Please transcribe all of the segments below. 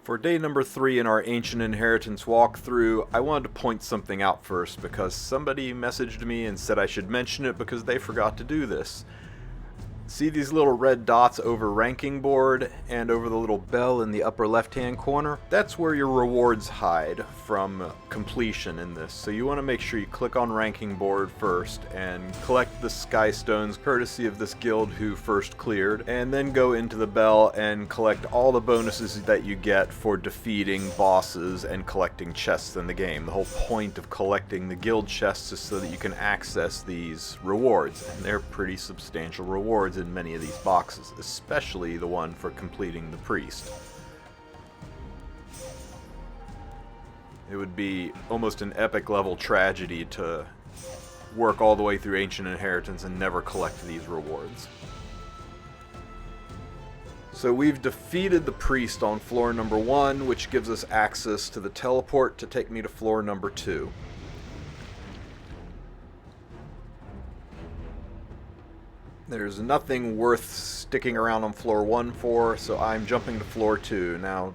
For day number 3 in our Ancient Inheritance walkthrough, I wanted to point something out first because somebody messaged me and said I should mention it because they forgot to do this. See these little red dots over ranking board and over the little bell in the upper left hand corner? That's where your rewards hide from completion in this. So you want to make sure you click on ranking board first and collect the sky stones courtesy of this guild who first cleared, and then go into the bell and collect all the bonuses that you get for defeating bosses and collecting chests in the game. The whole point of collecting the guild chests is so that you can access these rewards, and they're pretty substantial rewards in many of these boxes, especially the one for completing the priest. It would be almost an epic level tragedy to work all the way through Ancient Inheritance and never collect these rewards. So we've defeated the priest on floor number 1, which gives us access to the teleport to take me to floor number 2. There's nothing worth sticking around on floor 1 for, so I'm jumping to floor 2. Now,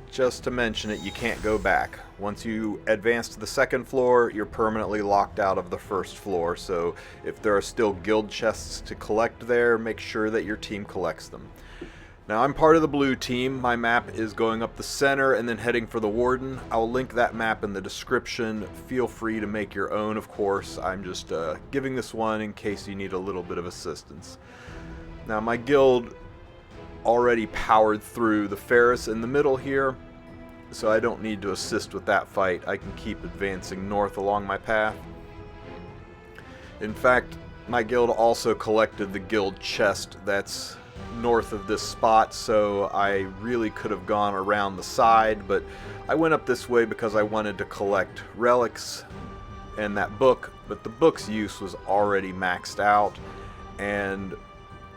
just to mention it, you can't go back. Once you advance to the second floor, you're permanently locked out of the first floor, so if there are still guild chests to collect there, make sure that your team collects them. Now, I'm part of the blue team. My map is going up the center and then heading for the Warden. I'll link that map in the description. Feel free to make your own, of course. I'm just giving this one in case you need a little bit of assistance. Now, my guild already powered through the Ferris in the middle here, so I don't need to assist with that fight. I can keep advancing north along my path. In fact, my guild also collected the guild chest that's north of this spot, so I really could have gone around the side, but I went up this way because I wanted to collect relics and that book, but the book's use was already maxed out. And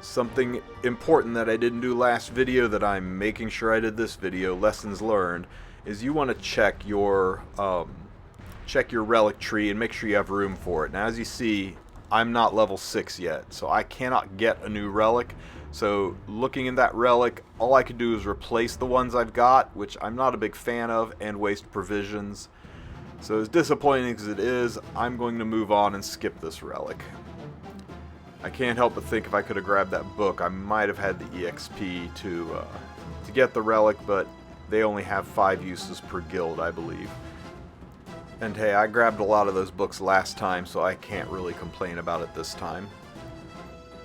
something important that I didn't do last video that I'm making sure I did this video, lessons learned, is you want to check your relic tree and make sure you have room for it. Now, as you see, I'm not level 6 yet, so I cannot get a new relic. So looking in that relic, all I could do is replace the ones I've got, which I'm not a big fan of, and waste provisions. So as disappointing as it is, I'm going to move on and skip this relic. I can't help but think if I could have grabbed that book, I might have had the EXP to get the relic, but they only have 5 uses per guild, I believe. And hey, I grabbed a lot of those books last time, so I can't really complain about it this time.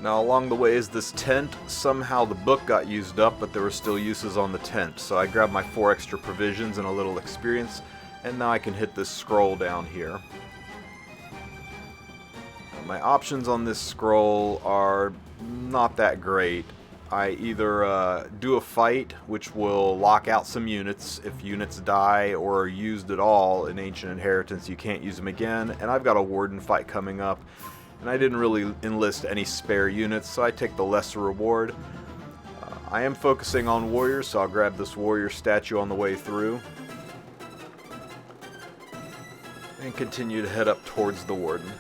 Now, along the way is this tent. Somehow the book got used up, but there were still uses on the tent. So I grabbed my 4 extra provisions and a little experience, and now I can hit this scroll down here. My options on this scroll are not that great. I either do a fight, which will lock out some units. If units die or are used at all in Ancient Inheritance, you can't use them again. And I've got a Warden fight coming up, and I didn't really enlist any spare units, so I take the lesser reward. I am focusing on warriors, so I'll grab this warrior statue on the way through and continue to head up towards the Warden.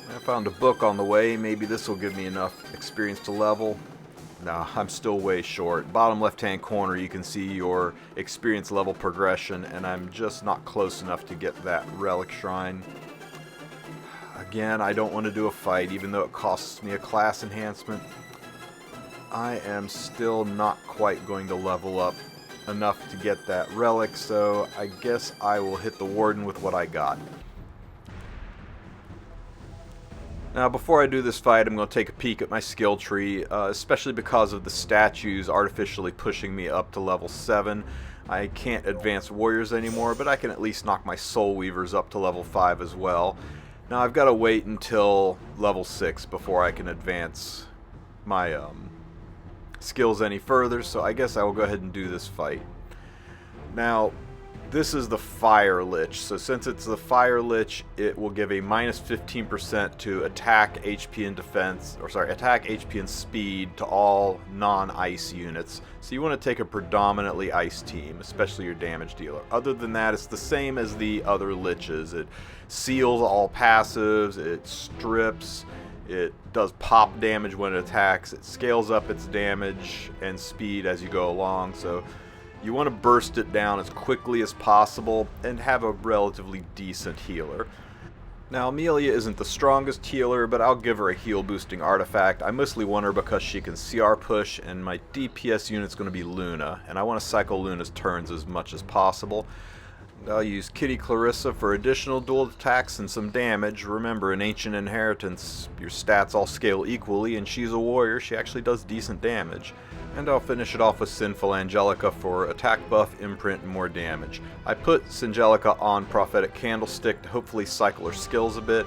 I found a book on the way. Maybe this will give me enough experience to level. No, I'm still way short. Bottom left hand corner you can see your experience level progression, and I'm just not close enough to get that relic shrine. Again, I don't want to do a fight, even though it costs me a class enhancement. I am still not quite going to level up enough to get that relic, so I guess I will hit the Warden with what I got. Now, before I do this fight, I'm going to take a peek at my skill tree, especially because of the statues artificially pushing me up to level 7. I can't advance warriors anymore, but I can at least knock my soul weavers up to level 5 as well. Now, I've got to wait until level 6 before I can advance my skills any further, so I guess I will go ahead and do this fight. Now, this is the Fire Lich, so since it's the Fire Lich, it will give a minus 15% to attack, HP, and defense, attack, HP, and speed to all non-ice units. So you want to take a predominantly ice team, especially your damage dealer. Other than that, it's the same as the other Liches. It seals all passives, it strips, It does pop damage when it attacks. It scales up its damage and speed as you go along, so you want to burst it down as quickly as possible and have a relatively decent healer. Now, Amelia isn't the strongest healer, but I'll give her a heal boosting artifact. I mostly want her because she can CR push, and my DPS unit's going to be Luna, and I want to cycle Luna's turns as much as possible. I'll use Kitty Clarissa for additional dual attacks and some damage. Remember, in Ancient Inheritance, your stats all scale equally, and she's a warrior. She actually does decent damage. And I'll finish it off with Sinful Angelica for attack buff, imprint, and more damage. I put Singelica on Prophetic Candlestick to hopefully cycle her skills a bit.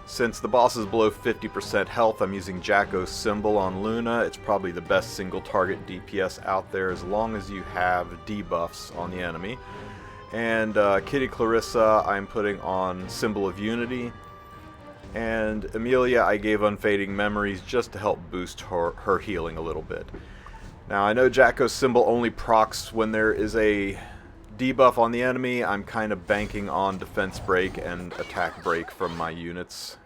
Since the boss is below 50% health, I'm using Jacko's Symbol on Luna. It's probably the best single target DPS out there as long as you have debuffs on the enemy. And Kitty Clarissa I'm putting on Symbol of Unity. And Amelia I gave Unfading Memories just to help boost her healing a little bit. Now I know Jacko's Symbol only procs when there is a debuff on the enemy. I'm kind of banking on Defense Break and Attack Break from my units.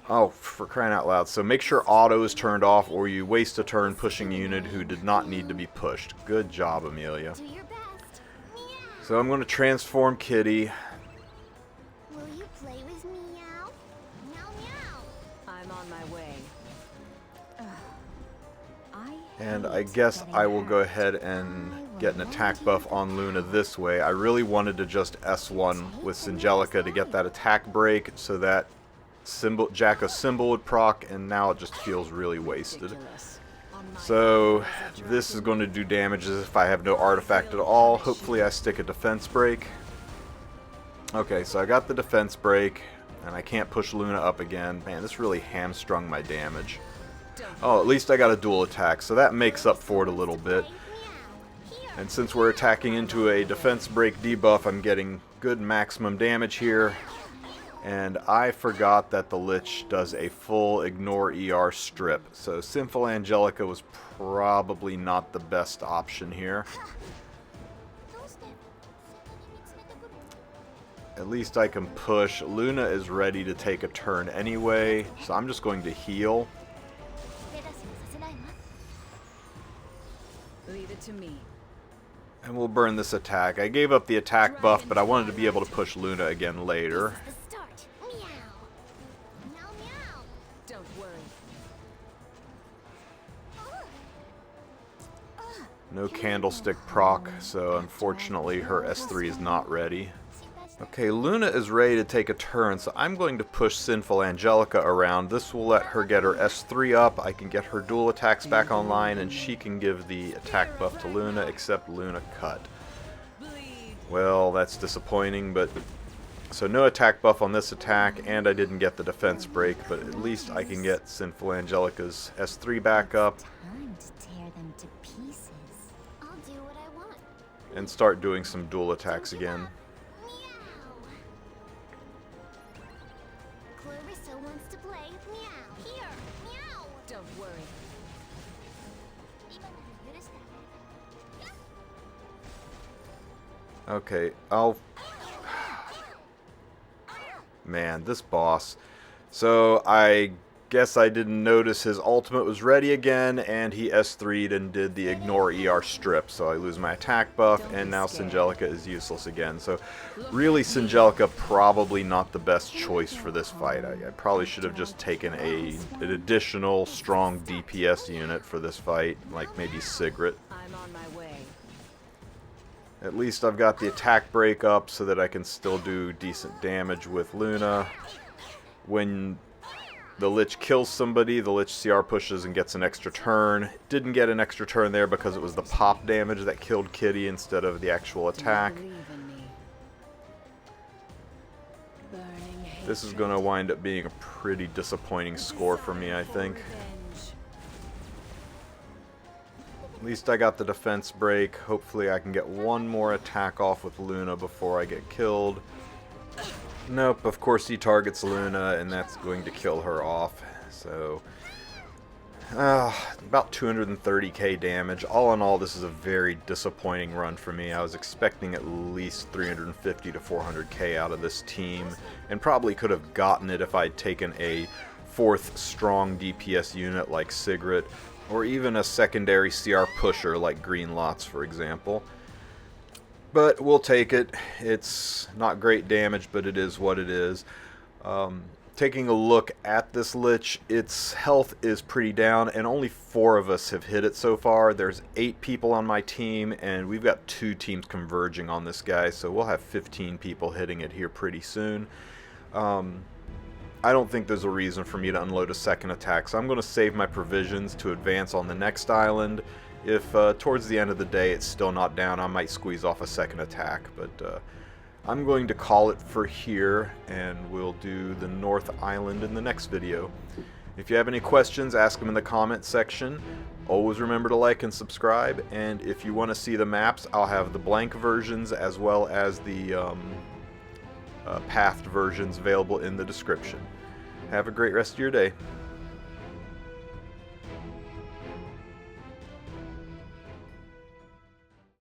Oh, for crying out loud. So make sure auto is turned off or you waste a turn pushing a unit who did not need to be pushed. Good job, Amelia. So I'm going to transform Kitty. Will you play with Meow? Meow meow. I'm on my way. And I guess I will go ahead and get an attack buff on Luna this way. I really wanted to just S1 with Singelica to get that attack break so that Jacko's Symbol would proc, and now it just feels really wasted. So this is going to do damage as if I have no artifact at all. Hopefully I stick a defense break. Okay, so I got the defense break, and I can't push Luna up again. Man, this really hamstrung my damage. Oh, at least I got a dual attack, so that makes up for it a little bit. And since we're attacking into a defense break debuff, I'm getting good maximum damage here. And I forgot that the Lich does a full ignore ER strip, so Sinful Angelica was probably not the best option here. At least I can push. Luna is ready to take a turn anyway, so I'm just going to heal. Leave it to me. And we'll burn this attack. I gave up the attack buff, but I wanted to be able to push Luna again later. Don't worry. No candlestick proc, so unfortunately her S3 is not ready. Okay, Luna is ready to take a turn, so I'm going to push Sinful Angelica around. This will let her get her S3 up. I can get her dual attacks back online, and she can give the attack buff to Luna, except Luna cut. Well, that's disappointing, but... So no attack buff on this attack, and I didn't get the defense break, but at least I can get Sinful Angelica's S3 back up. And start doing some dual attacks again. Don't worry. Okay, I'll... Man, this boss. So I guess I didn't notice his ultimate was ready again, and he S3'd and did the ignore ER strip. So I lose my attack buff, and now Singelica is useless again. So really, Singelica probably not the best choice for this fight. I probably should have just taken an additional strong DPS unit for this fight, like maybe Sigrid. I'm on my way. At least I've got the attack break up so that I can still do decent damage with Luna. When the Lich kills somebody, the Lich CR pushes and gets an extra turn. Didn't get an extra turn there because it was the pop damage that killed Kitty instead of the actual attack. This is going to wind up being a pretty disappointing score for me, I think. At least I got the defense break. Hopefully I can get one more attack off with Luna before I get killed. Nope, of course he targets Luna, and that's going to kill her off. So About 230k damage. All in all, this is a very disappointing run for me. I was expecting at least 350 to 400k out of this team, and probably could have gotten it if I'd taken a 4th strong DPS unit like Sigrid, or even a secondary CR pusher like Green Lots, for example. But we'll take it. It's not great damage, but it is what it is. Taking a look at this Lich, its health is pretty down, and only 4 of us have hit it so far. There's 8 people on my team, and we've got 2 teams converging on this guy, so we'll have 15 people hitting it here pretty soon. I don't think there's a reason for me to unload a second attack, so I'm going to save my provisions to advance on the next island. If towards the end of the day it's still not down, I might squeeze off a second attack, but I'm going to call it for here, and we'll do the North Island in the next video. If you have any questions, ask them in the comment section. Always remember to like and subscribe, and if you want to see the maps, I'll have the blank versions as well as the pathed versions available in the description. Have a great rest of your day.